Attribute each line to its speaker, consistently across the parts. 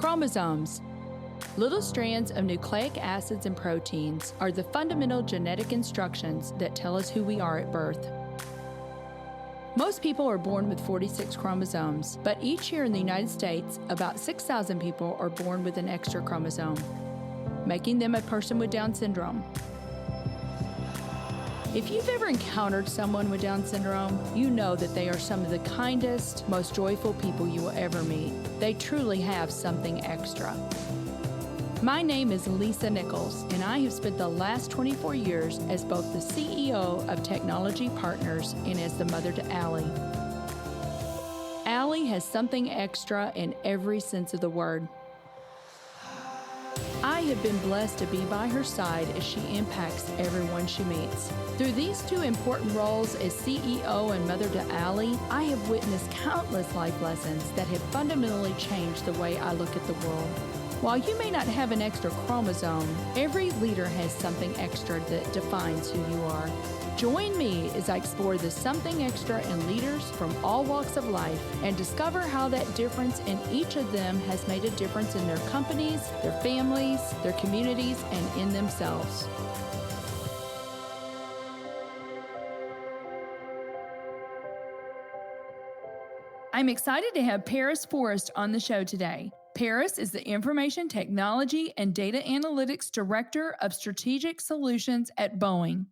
Speaker 1: Chromosomes. Little strands of nucleic acids and proteins are the fundamental genetic instructions that tell us who we are at birth. Most people are born with 46 chromosomes, but each year in the United States, about 6,000 people are born with an extra chromosome, making them a person with Down syndrome. If you've ever encountered someone with Down syndrome, you know that they are some of the kindest, most joyful people you will ever meet. They truly have something extra. My name is Lisa Nichols, and I have spent the last 24 years as both the CEO of Technology Partners and as the mother to Allie. Allie has something extra in every sense of the word. I have been blessed to be by her side as she impacts everyone she meets. Through these two important roles as CEO and mother to Allie, I have witnessed countless life lessons that have fundamentally changed the way I look at the world. While you may not have an extra chromosome, every leader has something extra that defines who you are. Join me as I explore the something extra in leaders from all walks of life and discover how that difference in each of them has made a difference in their companies, their families, their communities, and in themselves. I'm excited to have Paris Forrest on the show today. Paris is the Information Technology and Data Analytics Director of Strategic Solutions at Boeing.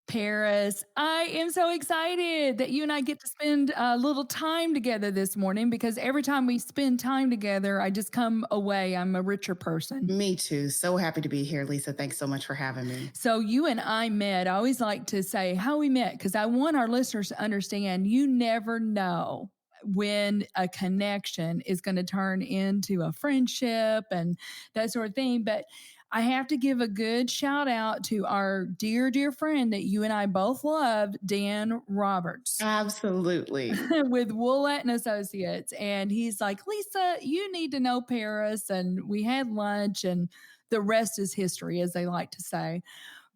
Speaker 1: Paris, I am so excited that you and I get to spend a little time together this morning, because every time we spend time together, I just come away, I'm a richer person.
Speaker 2: Me too. So happy to be here, Lisa. Thanks so much for having me.
Speaker 1: So you and I met. I always like to say how we met, because I want our listeners to understand you never know when a connection is going to turn into a friendship and that sort of thing. But I have to give a good shout out to our dear, dear friend that you and I both love, Dan Roberts.
Speaker 2: Absolutely.
Speaker 1: With Woolett and Associates. And he's like, Lisa, you need to know Paris. And we had lunch, and the rest is history, as they like to say.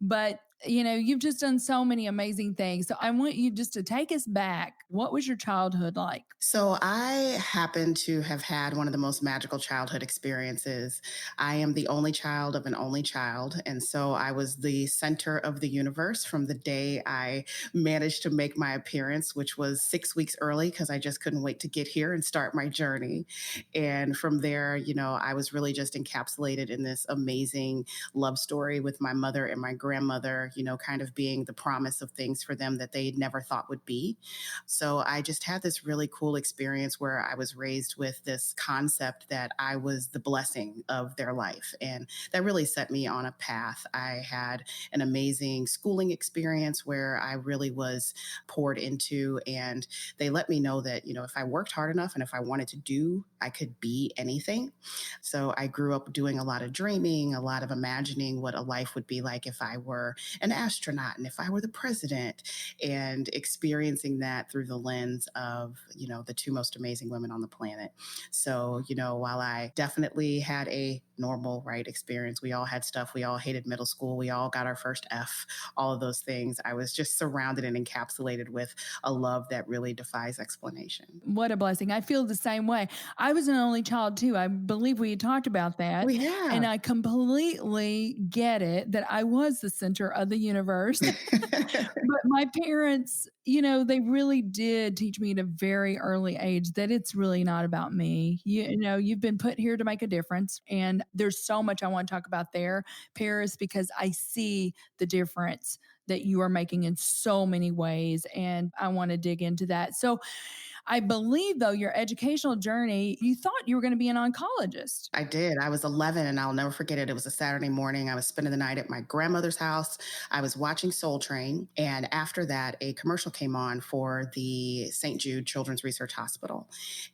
Speaker 1: But you know, you've just done so many amazing things. So I want you just to take us back. What was your childhood like?
Speaker 2: So I happen to have had one of the most magical childhood experiences. I am the only child of an only child. And so I was the center of the universe from the day I managed to make my appearance, which was 6 weeks early, because I just couldn't wait to get here and start my journey. And from there, you know, I was really just encapsulated in this amazing love story with my mother and my grandmother, you know, kind of being the promise of things for them that they never thought would be. So I just had this really cool experience where I was raised with this concept that I was the blessing of their life. And that really set me on a path. I had an amazing schooling experience where I really was poured into, and they let me know that, you know, if I worked hard enough and if I wanted to do, I could be anything. So I grew up doing a lot of dreaming, a lot of imagining what a life would be like if I were an astronaut and if I were the president, and experiencing that through the lens of, you know, the two most amazing women on the planet. So, you know, while I definitely had a normal, right, experience, we all had stuff, we all hated middle school, we all got our first F, all of those things, I was just surrounded and encapsulated with a love that really defies explanation.
Speaker 1: What a blessing. I feel the same way. I was an only child too. I believe we had talked about that.
Speaker 2: We have.
Speaker 1: And I completely get it that I was the center of the universe. But my parents, you know, they really did teach me at a very early age that it's really not about me. You know, you've been put here to make a difference. And there's so much I want to talk about there, Paris, because I see the difference that you are making in so many ways. And I want to dig into that. So I believe, though, your educational journey, you thought you were going to be an oncologist.
Speaker 2: I did. I was 11, and I'll never forget it. It was a Saturday morning. I was spending the night at my grandmother's house. I was watching Soul Train. And after that, a commercial came on for the St. Jude Children's Research Hospital.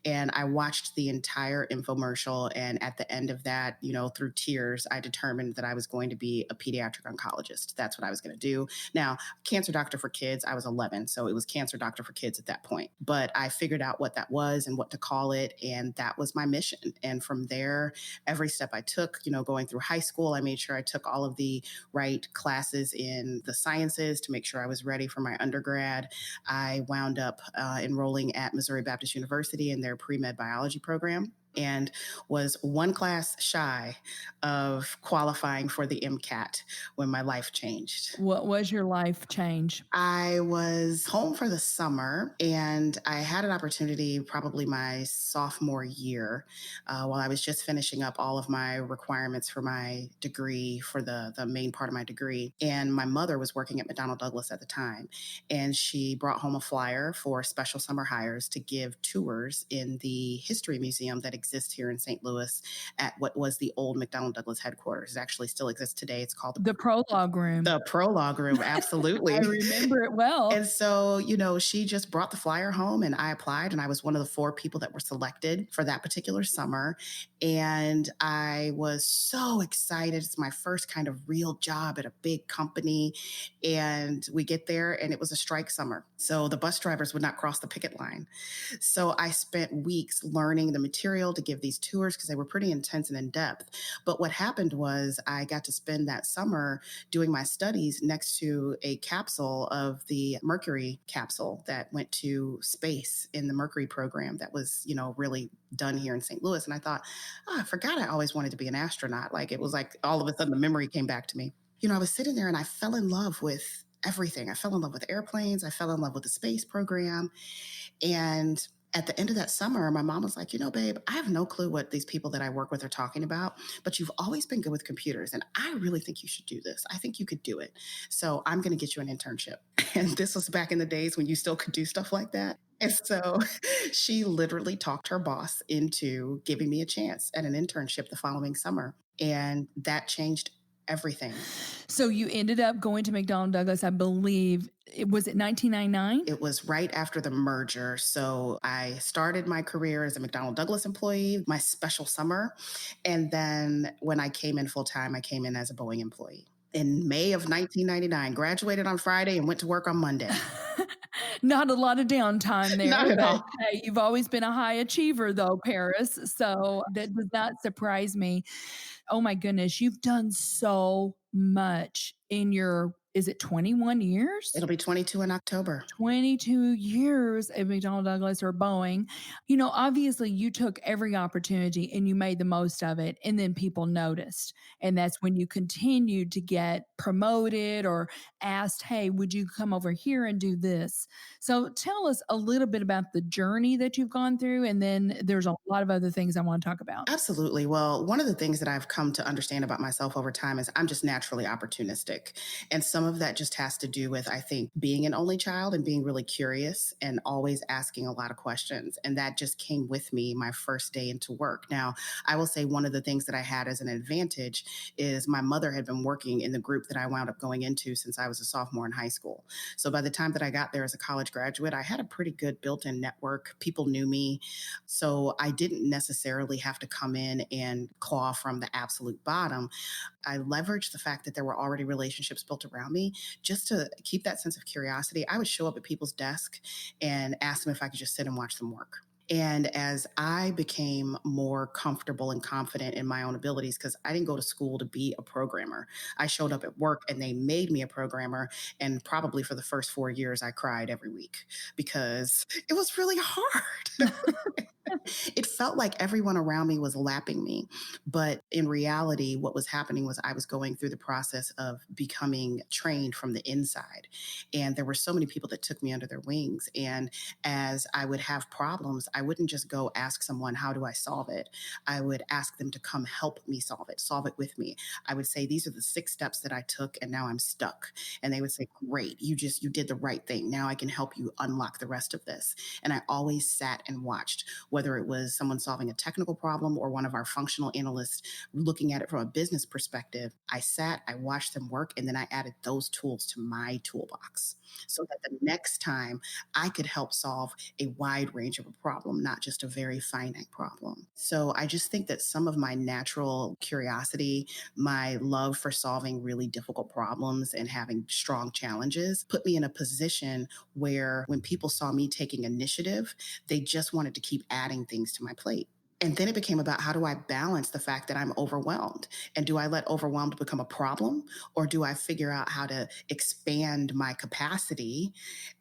Speaker 2: And I watched the entire infomercial. And at the end of that, you know, through tears, I determined that I was going to be a pediatric oncologist. That's what I was going to do. Now, cancer doctor for kids, I was 11. So it was cancer doctor for kids at that point. But I figured out what that was and what to call it. And that was my mission. And from there, every step I took, you know, going through high school, I made sure I took all of the right classes in the sciences to make sure I was ready for my undergrad. I wound up enrolling at Missouri Baptist University in their pre-med biology program. and was one class shy of qualifying for the MCAT when my life changed.
Speaker 1: What was your life change?
Speaker 2: I was home for the summer and I had an opportunity probably my sophomore year while I was just finishing up all of my requirements for my degree, for the main part of my degree. And my mother was working at McDonnell Douglas at the time. And she brought home a flyer for special summer hires to give tours in the history museum that exists here in St. Louis at what was the old McDonnell Douglas headquarters. It actually still exists today. It's called
Speaker 1: The prologue room.
Speaker 2: the prologue room. Absolutely.
Speaker 1: I remember it well.
Speaker 2: And so, she just brought the flyer home and I applied and I was one of the 4 people that were selected for that particular summer. And I was so excited. It's my first kind of real job at a big company. And we get there and it was a strike summer. So the bus drivers would not cross the picket line. So I spent weeks learning the material to give these tours because they were pretty intense and in depth. But what happened was I got to spend that summer doing my studies next to a capsule of the Mercury capsule that went to space in the Mercury program that was, really done here in St. Louis. And I thought, I forgot I always wanted to be an astronaut. Like it was like all of a sudden the memory came back to me. I was sitting there and I fell in love with everything. I fell in love with airplanes. I fell in love with the space program. And at the end of that summer, my mom was like, babe, I have no clue what these people that I work with are talking about, but you've always been good with computers. And I really think you should do this. I think you could do it. So I'm going to get you an internship. And this was back in the days when you still could do stuff like that. And so she literally talked her boss into giving me a chance at an internship the following summer. And that changed everything.
Speaker 1: So you ended up going to McDonnell Douglas, I believe. Was it 1999?
Speaker 2: It was right after the merger. So I started my career as a McDonnell Douglas employee, my special summer. And then when I came in full time, I came in as a Boeing employee. In May of 1999, graduated on Friday and went to work on Monday.
Speaker 1: Not a lot of downtime there.
Speaker 2: Not at all.
Speaker 1: Hey, you've always been a high achiever though, Paris. So that does not surprise me. Oh my goodness, you've done so much in your, is it 21 years?
Speaker 2: It'll be 22 in October.
Speaker 1: 22 years at McDonnell Douglas or Boeing. Obviously you took every opportunity and you made the most of it, and then people noticed. And that's when you continued to get promoted or asked, hey, would you come over here and do this? So tell us a little bit about the journey that you've gone through. And then there's a lot of other things I want to talk about.
Speaker 2: Absolutely. Well, one of the things that I've come to understand about myself over time is I'm just naturally opportunistic. And some of that just has to do with, I think, being an only child and being really curious and always asking a lot of questions. And that just came with me my first day into work. Now, I will say one of the things that I had as an advantage is my mother had been working in the group that I wound up going into since I was a sophomore in high school. So by the time that I got there as a college graduate, I had a pretty good built-in network. People knew me. So I didn't necessarily have to come in and claw from the absolute bottom. I leveraged the fact that there were already relationships built around me just to keep that sense of curiosity. I would show up at people's desk and ask them if I could just sit and watch them work. And as I became more comfortable and confident in my own abilities, because I didn't go to school to be a programmer, I showed up at work and they made me a programmer. And probably for the first 4 years, I cried every week because it was really hard. It felt like everyone around me was lapping me. But in reality, what was happening was I was going through the process of becoming trained from the inside. And there were so many people that took me under their wings. And as I would have problems, I wouldn't just go ask someone, how do I solve it? I would ask them to come help me solve it with me. I would say, these are the 6 steps that I took and now I'm stuck. And they would say, great, you did the right thing. Now I can help you unlock the rest of this. And I always sat and watched, whether it was someone solving a technical problem or one of our functional analysts looking at it from a business perspective. I sat, I watched them work, and then I added those tools to my toolbox so that the next time I could help solve a wide range of a problem, not just a very finite problem. So I just think that some of my natural curiosity, my love for solving really difficult problems and having strong challenges put me in a position where when people saw me taking initiative, they just wanted to keep adding things to my plate. And then it became about, how do I balance the fact that I'm overwhelmed? And do I let overwhelmed become a problem? Or do I figure out how to expand my capacity?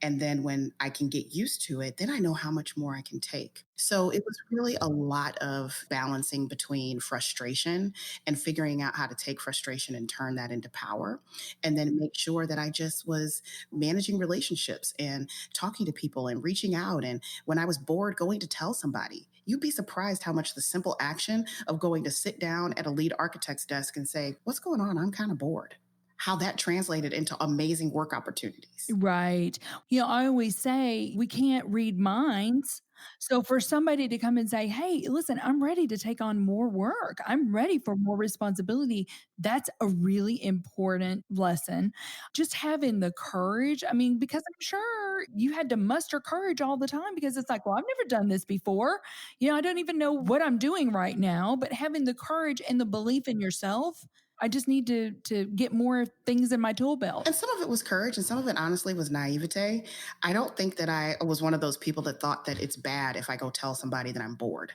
Speaker 2: And then when I can get used to it, then I know how much more I can take. So it was really a lot of balancing between frustration and figuring out how to take frustration and turn that into power. And then make sure that I just was managing relationships and talking to people and reaching out. And when I was bored, going to tell somebody. You'd be surprised how much the simple action of going to sit down at a lead architect's desk and say, "What's going on? I'm kind of bored." How that translated into amazing work opportunities.
Speaker 1: Right. I always say we can't read minds. So for somebody to come and say, "Hey, listen, I'm ready to take on more work. I'm ready for more responsibility." That's a really important lesson. Just having the courage. I mean, because I'm sure you had to muster courage all the time because it's like, "Well, I've never done this before. I don't even know what I'm doing right now." But having the courage and the belief in yourself, I just need to get more things in my tool belt.
Speaker 2: And some of it was courage, and some of it honestly was naivete. I don't think that I was one of those people that thought that it's bad if I go tell somebody that I'm bored.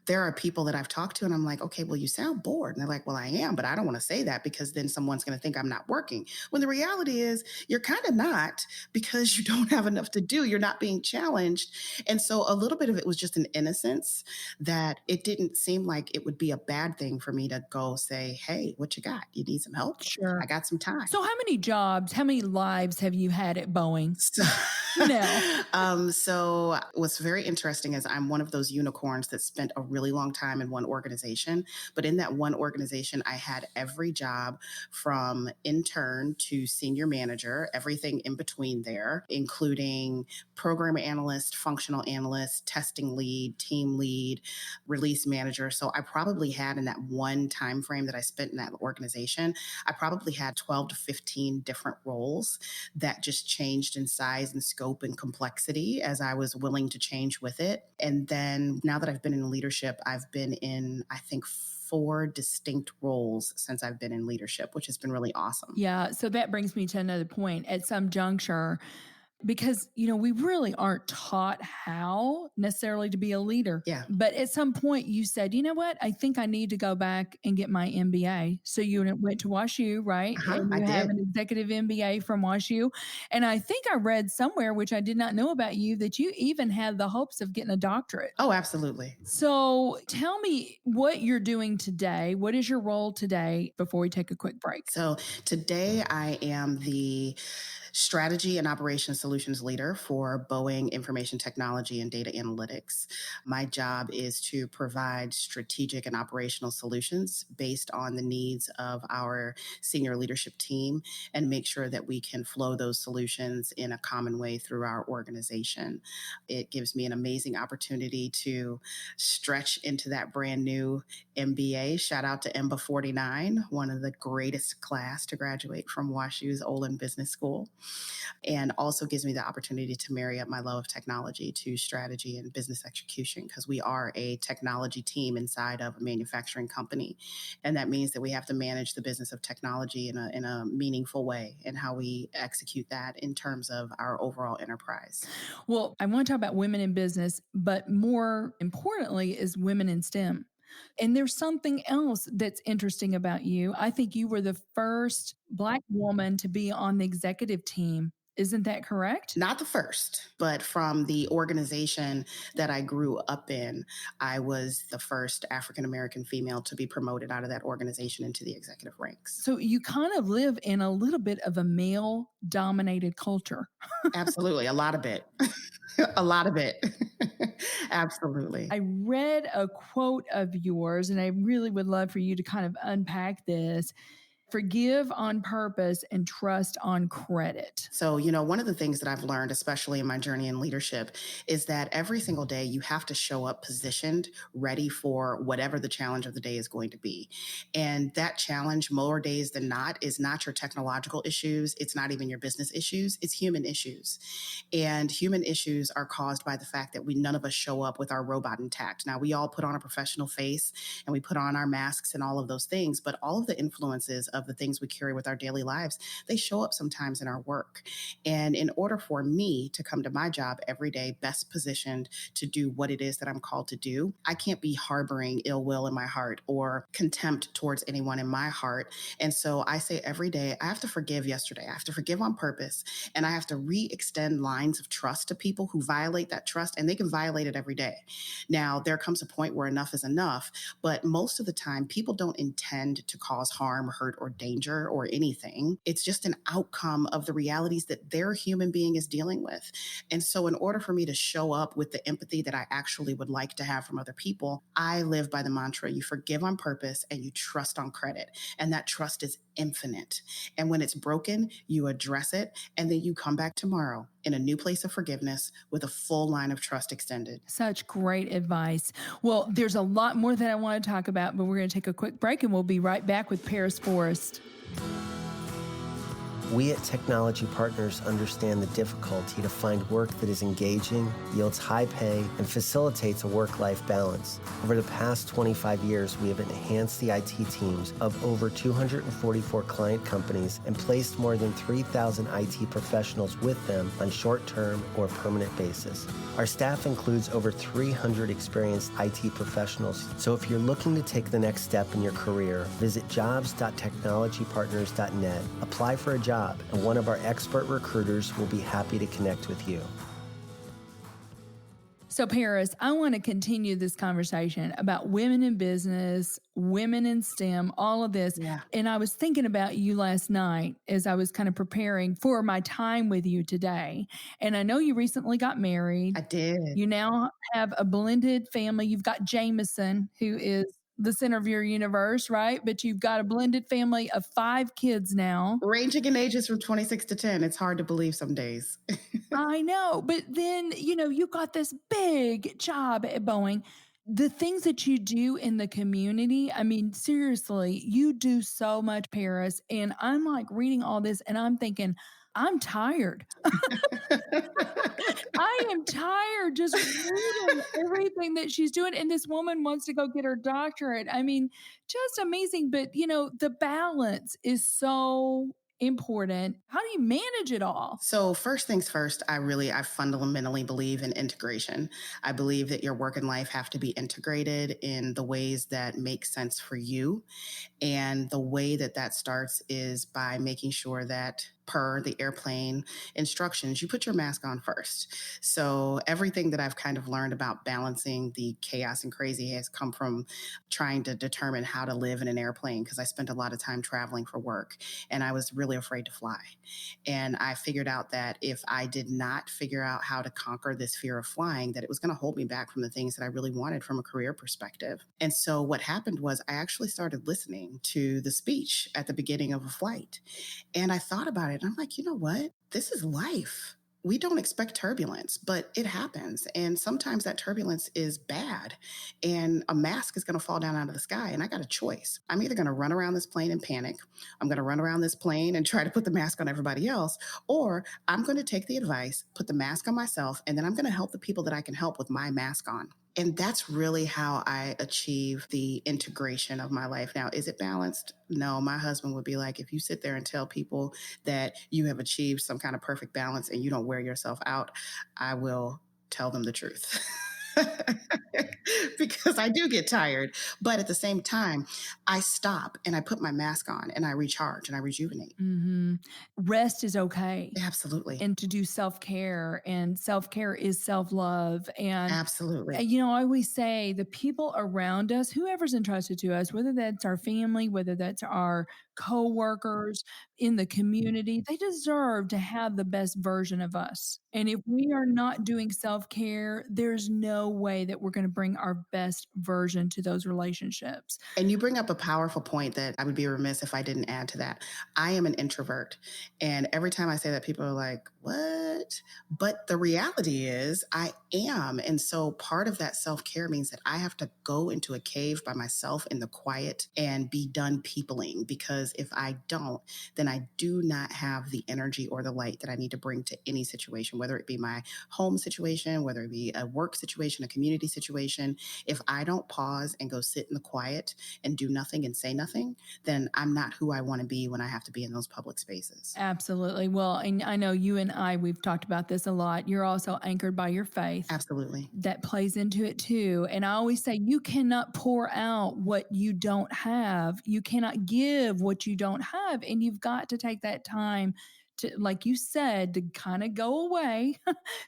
Speaker 2: There are people that I've talked to, and I'm like, "Okay, well, you sound bored." And they're like, "Well, I am, but I don't want to say that because then someone's going to think I'm not working." When the reality is, you're kind of not because you don't have enough to do. You're not being challenged. And so a little bit of it was just an innocence that it didn't seem like it would be a bad thing for me to go say, "Hey, what you got? You need some help?
Speaker 1: Sure.
Speaker 2: I got some time."
Speaker 1: So how many jobs, how many lives have you had at Boeing?
Speaker 2: So,
Speaker 1: No.
Speaker 2: so what's very interesting is I'm one of those unicorns that spent a really long time in one organization. But in that one organization, I had every job from intern to senior manager, everything in between there, including program analyst, functional analyst, testing lead, team lead, release manager. So I probably had in that one time frame that I spent in that organization, I probably had 12 to 15 different roles that just changed in size and scope and complexity as I was willing to change with it. And then now that I've been in leadership, I've been in, I think, four distinct roles since I've been in leadership, which has been really awesome.
Speaker 1: Yeah. So that brings me to another point. At some juncture, because we really aren't taught how necessarily to be a leader,
Speaker 2: Yeah.
Speaker 1: but at some point you said, "You know what, I think I need to go back and get my MBA." So you went to WashU, right?
Speaker 2: Uh-huh,
Speaker 1: And
Speaker 2: I
Speaker 1: you have
Speaker 2: did.
Speaker 1: an executive MBA from WashU. And I think I read somewhere, which I did not know about you, that you even had the hopes of getting a doctorate.
Speaker 2: Oh, absolutely.
Speaker 1: So tell me what you're doing today. What is your role today before we take a quick break?
Speaker 2: So today I am the strategy and operations solutions leader for Boeing Information Technology and Data Analytics. My job is to provide strategic and operational solutions based on the needs of our senior leadership team and make sure that we can flow those solutions in a common way through our organization. It gives me an amazing opportunity to stretch into that brand new MBA. Shout out to MBA 49, one of the greatest class to graduate from WashU's Olin Business School, and also gives me the opportunity to marry up my love of technology to strategy and business execution because we are a technology team inside of a manufacturing company. And that means that we have to manage the business of technology in a meaningful way and how we execute that in terms of our overall enterprise.
Speaker 1: Well, I want to talk about women in business, but more importantly, is women in STEM. And there's something else that's interesting about you. I think you were the first Black woman to be on the executive team. Isn't that correct?
Speaker 2: Not the first, but from the organization that I grew up in, I was the first African American female to be promoted out of that organization into the executive ranks.
Speaker 1: So you kind of live in a little bit of a male dominated culture.
Speaker 2: Absolutely. A lot of it. A lot of it. Absolutely.
Speaker 1: I read a quote of yours, and I really would love for you to kind of unpack this. Forgive on purpose and trust on credit.
Speaker 2: So, one of the things that I've learned, especially in my journey in leadership, is that every single day you have to show up positioned, ready for whatever the challenge of the day is going to be. And that challenge, more days than not, is not your technological issues. It's not even your business issues. It's human issues. And human issues are caused by the fact that none of us show up with our robot intact. Now, we all put on a professional face and we put on our masks and all of those things, but all of the influences of the things we carry with our daily lives, they show up sometimes in our work. And in order for me to come to my job every day best positioned to do what it is that I'm called to do, I can't be harboring ill will in my heart or contempt towards anyone in my heart. And so I say every day, I have to forgive yesterday. I have to forgive on purpose. And I have to re-extend lines of trust to people who violate that trust, and they can violate it every day. Now, there comes a point where enough is enough, but most of the time, people don't intend to cause harm, hurt, or danger or anything. It's just an outcome of the realities that their human being is dealing with. And so, in order for me to show up with the empathy that I actually would like to have from other people, I live by the mantra you forgive on purpose and you trust on credit. And that trust is infinite. And when it's broken, you address it, and then you come back tomorrow in a new place of forgiveness with a full line of trust extended.
Speaker 1: Such great advice. Well, there's a lot more that I want to talk about, but we're going to take a quick break and we'll be right back with Paris Forrest.
Speaker 3: We at Technology Partners understand the difficulty to find work that is engaging, yields high pay, and facilitates a work-life balance. Over the past 25 years, we have enhanced the IT teams of over 244 client companies and placed more than 3,000 IT professionals with them on short-term or permanent basis. Our staff includes over 300 experienced IT professionals, so if you're looking to take the next step in your career, visit jobs.technologypartners.net, apply for a job, and one of our expert recruiters will be happy to connect with you.
Speaker 1: So, Paris, I want to continue this conversation about women in business, women in STEM, all of this.
Speaker 2: Yeah.
Speaker 1: And I was thinking about you last night as I was kind of preparing for my time with you today. And I know you recently got married.
Speaker 2: I did.
Speaker 1: You now have a blended family. You've got Jameson, who is the center of your universe, right? But you've got a blended family of 5 kids now.
Speaker 2: Ranging in ages from 26 to 10. It's hard to believe some days.
Speaker 1: I know. But then, you got this big job at Boeing. The things that you do in the community, I mean, seriously, you do so much, Paris. And I'm like reading all this and I'm thinking, I'm tired. I am tired just reading everything that she's doing. And this woman wants to go get her doctorate. I mean, just amazing. But, the balance is so important. How do you manage it all?
Speaker 2: So first things first, I fundamentally believe in integration. I believe that your work and life have to be integrated in the ways that make sense for you. And the way that that starts is by making sure that per the airplane instructions, you put your mask on first. So everything that I've kind of learned about balancing the chaos and crazy has come from trying to determine how to live in an airplane, because I spent a lot of time traveling for work and I was really afraid to fly. And I figured out that if I did not figure out how to conquer this fear of flying, that it was going to hold me back from the things that I really wanted from a career perspective. And so what happened was I actually started listening to the speech at the beginning of a flight. And I thought about it. And I'm like, you know what? This is life. We don't expect turbulence, but it happens. And sometimes that turbulence is bad and a mask is going to fall down out of the sky. And I got a choice. I'm either going to run around this plane and panic. I'm going to run around this plane and try to put the mask on everybody else, or I'm going to take the advice, put the mask on myself, and then I'm going to help the people that I can help with my mask on. And that's really how I achieve the integration of my life. Now, is it balanced? No, my husband would be like, if you sit there and tell people that you have achieved some kind of perfect balance and you don't wear yourself out, I will tell them the truth. Because I do get tired. But at the same time, I stop and I put my mask on and I recharge and I rejuvenate.
Speaker 1: Mm-hmm. Rest is okay.
Speaker 2: Absolutely.
Speaker 1: And to do self-care, and self-care is self-love. And
Speaker 2: absolutely.
Speaker 1: I always say the people around us, whoever's entrusted to us, whether that's our family, whether that's our co-workers in the community, they deserve to have the best version of us. And if we are not doing self-care, there's no way that we're going to bring our best version to those relationships.
Speaker 2: And you bring up a powerful point that I would be remiss if I didn't add to that. I am an introvert. And every time I say that, people are like, what? But the reality is I am. And so part of that self-care means that I have to go into a cave by myself in the quiet and be done peopling, because if I don't, then I do not have the energy or the light that I need to bring to any situation, whether it be my home situation, whether it be a work situation, a community situation. If I don't pause and go sit in the quiet and do nothing and say nothing, then I'm not who I want to be when I have to be in those public spaces.
Speaker 1: Absolutely. Well, and I know you and we've talked about this a lot. You're also anchored by your faith.
Speaker 2: Absolutely.
Speaker 1: That plays into it too. And I always say you cannot pour out what you don't have. You cannot give what you don't have. And you've got to take that time to, like you said, to kind of go away,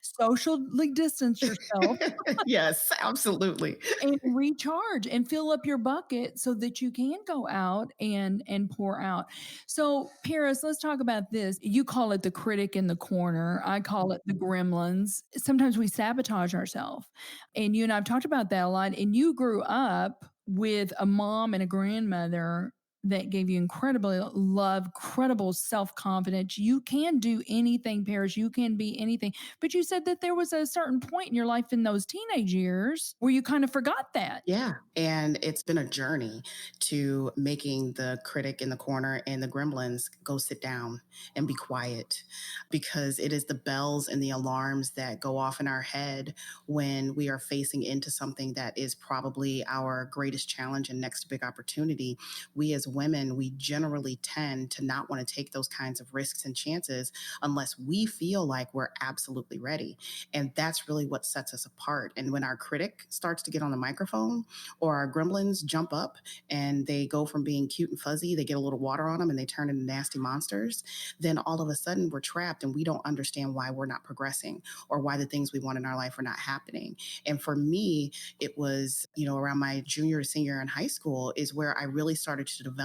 Speaker 1: socially distance yourself,
Speaker 2: Yes, absolutely.
Speaker 1: and recharge and fill up your bucket so that you can go out and pour out. So, Paris, let's talk about this. You call it the critic in the corner. I call it the gremlins. Sometimes we sabotage ourselves. And you and I've talked about that a lot. And you grew up with a mom and a grandmother that gave you incredible love, incredible self-confidence. You can do anything, Paris. You can be anything. But you said that there was a certain point in your life in those teenage years where you kind of forgot that.
Speaker 2: Yeah. And it's been a journey to making the critic in the corner and the gremlins go sit down and be quiet, because it is the bells and the alarms that go off in our head when we are facing into something that is probably our greatest challenge and next big opportunity. We as women, we generally tend to not want to take those kinds of risks and chances unless we feel like we're absolutely ready. And that's really what sets us apart. And when our critic starts to get on the microphone, or our gremlins jump up and they go from being cute and fuzzy, they get a little water on them and they turn into nasty monsters, then all of a sudden we're trapped and we don't understand why we're not progressing or why the things we want in our life are not happening. And for me, it was, around my junior or senior in high school is where I really started to develop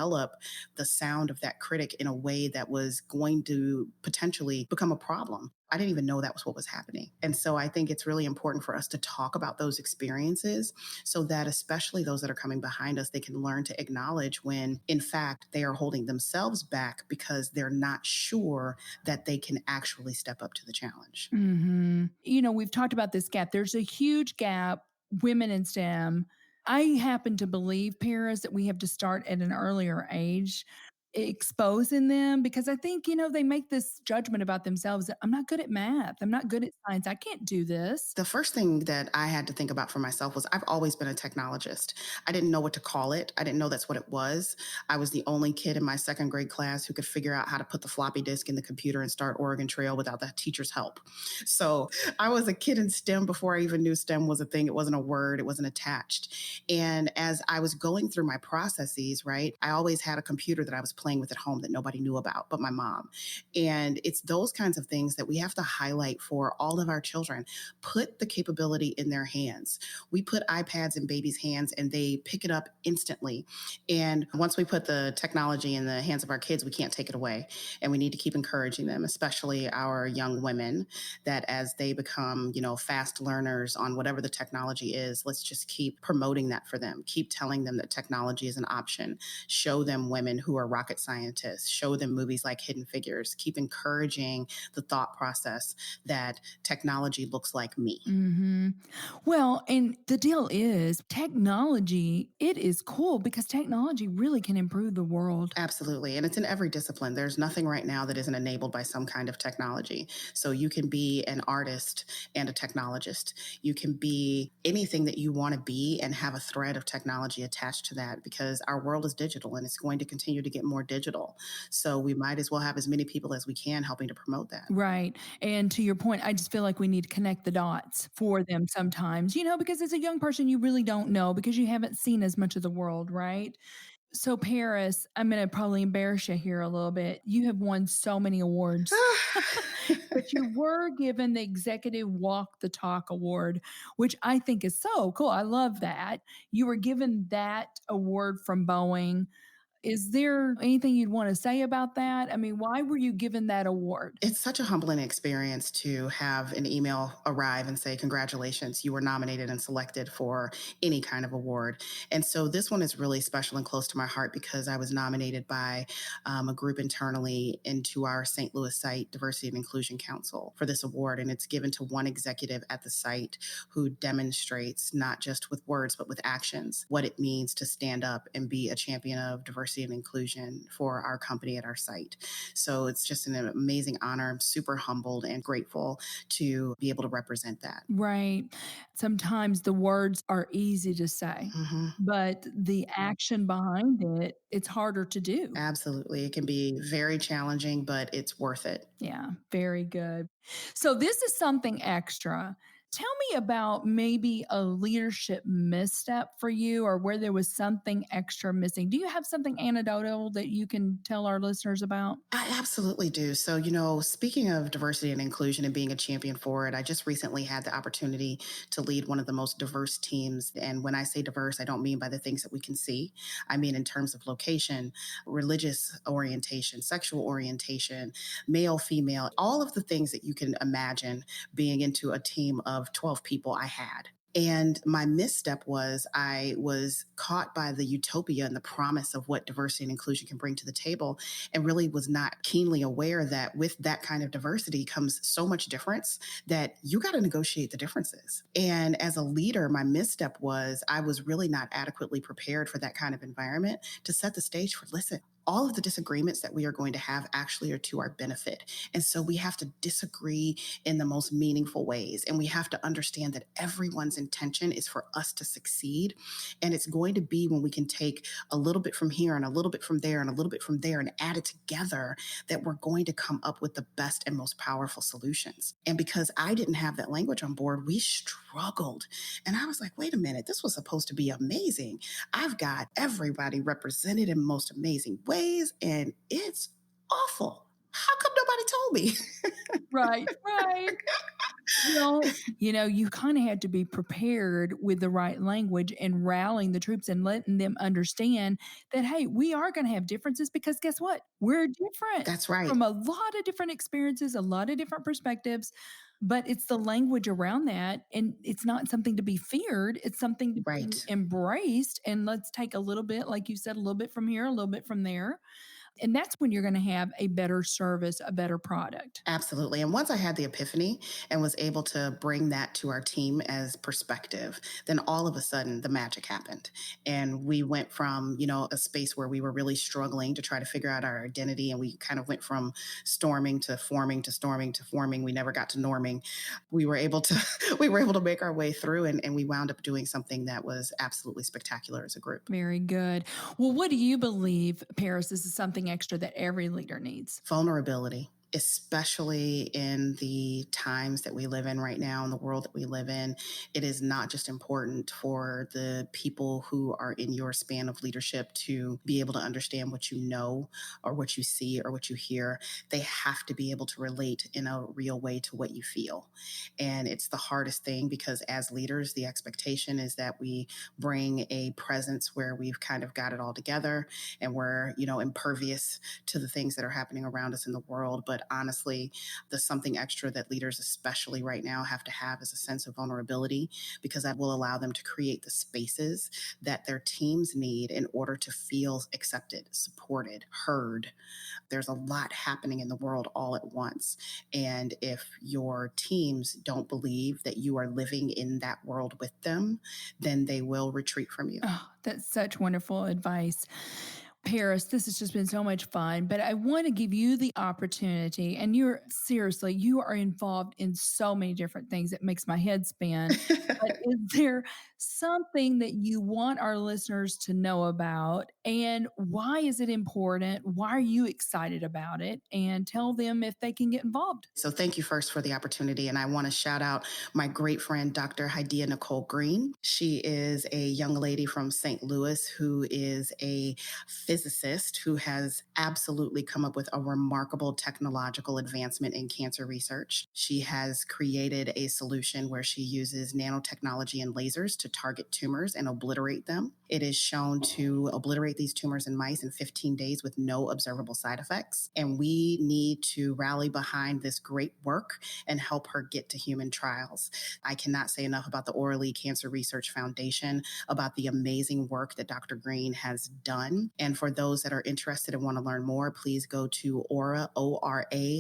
Speaker 2: the sound of that critic in a way that was going to potentially become a problem. I didn't even know that was what was happening. And so I think it's really important for us to talk about those experiences so that especially those that are coming behind us, they can learn to acknowledge when, in fact, they are holding themselves back because they're not sure that they can actually step up to the challenge.
Speaker 1: Mm-hmm. We've talked about this gap. There's a huge gap, women in STEM. I happen to believe, Paris, that we have to start at an earlier age exposing them, because I think, they make this judgment about themselves that I'm not good at math. I'm not good at science. I can't do this.
Speaker 2: The first thing that I had to think about for myself was I've always been a technologist. I didn't know what to call it. I didn't know that's what it was. I was the only kid in my second grade class who could figure out how to put the floppy disk in the computer and start Oregon Trail without the teacher's help. So I was a kid in STEM before I even knew STEM was a thing. It wasn't a word. It wasn't attached. And as I was going through my processes, right, I always had a computer that I was playing with at home that nobody knew about but my mom. And it's those kinds of things that we have to highlight for all of our children. Put the capability in their hands. We put iPads in babies' hands and they pick it up instantly. And once we put the technology in the hands of our kids, we can't take it away. And we need to keep encouraging them, especially our young women, that as they become, fast learners on whatever the technology is, let's just keep promoting that for them. Keep telling them that technology is an option. Show them women who are rocket scientists. Show them movies like Hidden Figures. Keep encouraging the thought process that technology looks like me.
Speaker 1: Mm-hmm. Well, and the deal is technology, it is cool because technology really can improve the world.
Speaker 2: Absolutely. And it's in every discipline. There's nothing right now that isn't enabled by some kind of technology. So you can be an artist and a technologist. You can be anything that you want to be and have a thread of technology attached to that, because our world is digital and it's going to continue to get more digital. So we might as well have as many people as we can helping to promote that.
Speaker 1: Right. And to your point, I just feel like we need to connect the dots for them sometimes, because as a young person, you really don't know because you haven't seen as much of the world, right? So, Paris, I'm going to probably embarrass you here a little bit. You have won so many awards, but you were given the Executive Walk the Talk Award, which I think is so cool. I love that. You were given that award from Boeing. Is there anything you'd want to say about that? I mean, why were you given that award?
Speaker 2: It's such a humbling experience to have an email arrive and say, congratulations, you were nominated and selected for any kind of award. And so this one is really special and close to my heart because I was nominated by a group internally into our St. Louis site Diversity and Inclusion Council for this award. And it's given to one executive at the site who demonstrates not just with words, but with actions, what it means to stand up and be a champion of diversity diversity and inclusion for our company at our site. So it's just an amazing honor. I'm super humbled and grateful to be able to represent that.
Speaker 1: Right. Sometimes the words are easy to say,
Speaker 2: Mhm.
Speaker 1: but the action behind it, it's harder to do.
Speaker 2: Absolutely. It can be very challenging, but it's worth it.
Speaker 1: Yeah, very good. So this is something extra. Tell me about maybe a leadership misstep for you or where there was something extra missing. Do you have something anecdotal that you can tell our listeners about?
Speaker 2: I absolutely do. So, speaking of diversity and inclusion and being a champion for it, I just recently had the opportunity to lead one of the most diverse teams. And when I say diverse, I don't mean by the things that we can see. I mean in terms of location, religious orientation, sexual orientation, male, female, all of the things that you can imagine being into a team of 12 people I had. And my misstep was I was caught by the utopia and the promise of what diversity and inclusion can bring to the table, and really was not keenly aware that with that kind of diversity comes so much difference that you got to negotiate the differences. And as a leader, my misstep was I was really not adequately prepared for that kind of environment to set the stage for, listen, all of the disagreements that we are going to have actually are to our benefit. And so we have to disagree in the most meaningful ways. And we have to understand that everyone's intention is for us to succeed. And it's going to be when we can take a little bit from here and a little bit from there and a little bit from there and add it together that we're going to come up with the best and most powerful solutions. And because I didn't have that language on board, we struggled. And I was like, wait a minute, this was supposed to be amazing. I've got everybody represented in most amazing ways. And it's awful. How come nobody told me?
Speaker 1: Right, right. Well, you kind of had to be prepared with the right language and rallying the troops and letting them understand that, hey, we are going to have differences because guess what? We're different
Speaker 2: That's right.
Speaker 1: from a lot of different experiences, a lot of different perspectives. But it's the language around that. And it's not something to be feared. It's something to be
Speaker 2: Right.
Speaker 1: embraced. And let's take a little bit, like you said, a little bit from here, a little bit from there. And that's when you're going to have a better service, a better product.
Speaker 2: Absolutely. And once I had the epiphany and was able to bring that to our team as perspective, then all of a sudden the magic happened. And we went from, a space where we were really struggling to try to figure out our identity. And we kind of went from storming to forming to storming to forming. We never got to norming. We were able to make our way through, and we wound up doing something that was absolutely spectacular as a group.
Speaker 1: Very good. Well, what do you believe, Paris, this is something extra that every leader needs?
Speaker 2: Vulnerability. Especially in the times that we live in right now, in the world that we live in, it is not just important for the people who are in your span of leadership to be able to understand what you know or what you see or what you hear. They have to be able to relate in a real way to what you feel. And it's the hardest thing because as leaders, the expectation is that we bring a presence where we've kind of got it all together and we're, impervious to the things that are happening around us in the world. But honestly, the something extra that leaders, especially right now, have to have is a sense of vulnerability, because that will allow them to create the spaces that their teams need in order to feel accepted, supported, heard. There's a lot happening in the world all at once. And if your teams don't believe that you are living in that world with them, then they will retreat from you.
Speaker 1: Oh, that's such wonderful advice. Paris, this has just been so much fun, but I want to give you the opportunity, and you are involved in so many different things. It makes my head spin. But is there something that you want our listeners to know about, and why is it important? Why are you excited about it? And tell them if they can get involved.
Speaker 2: So thank you first for the opportunity. And I want to shout out my great friend, Dr. Nicole Green. She is a young lady from St. Louis who is a physicist who has absolutely come up with a remarkable technological advancement in cancer research. She has created a solution where she uses nanotechnology and lasers to target tumors and obliterate them. It is shown to obliterate these tumors in mice in 15 days with no observable side effects. And we need to rally behind this great work and help her get to human trials. I cannot say enough about the Orally Cancer Research Foundation, about the amazing work that Dr. Green has done. And for those that are interested and want to learn more, please go to Aura, ORALEE.org,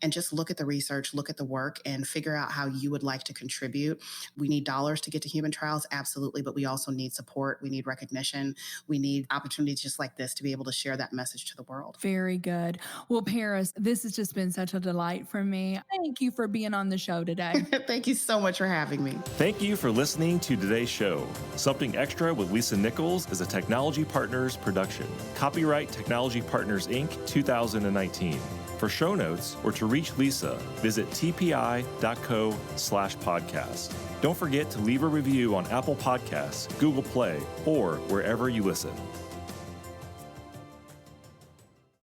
Speaker 2: and just look at the research, look at the work, and figure out how you would like to contribute. We need dollars to get to human trials? Absolutely. But we also need support. We need recognition. We need opportunities just like this to be able to share that message to the world.
Speaker 1: Very good. Well, Paris, this has just been such a delight for me. Thank you for being on the show today.
Speaker 2: Thank you so much for having me.
Speaker 4: Thank you for listening to today's show. Something Extra with Lisa Nichols is a Technology Partners production. Copyright Technology Partners, Inc., 2019. For show notes or to reach Lisa, visit tpi.co/podcast. Don't forget to leave a review on Apple Podcasts, Google Play, or wherever you listen.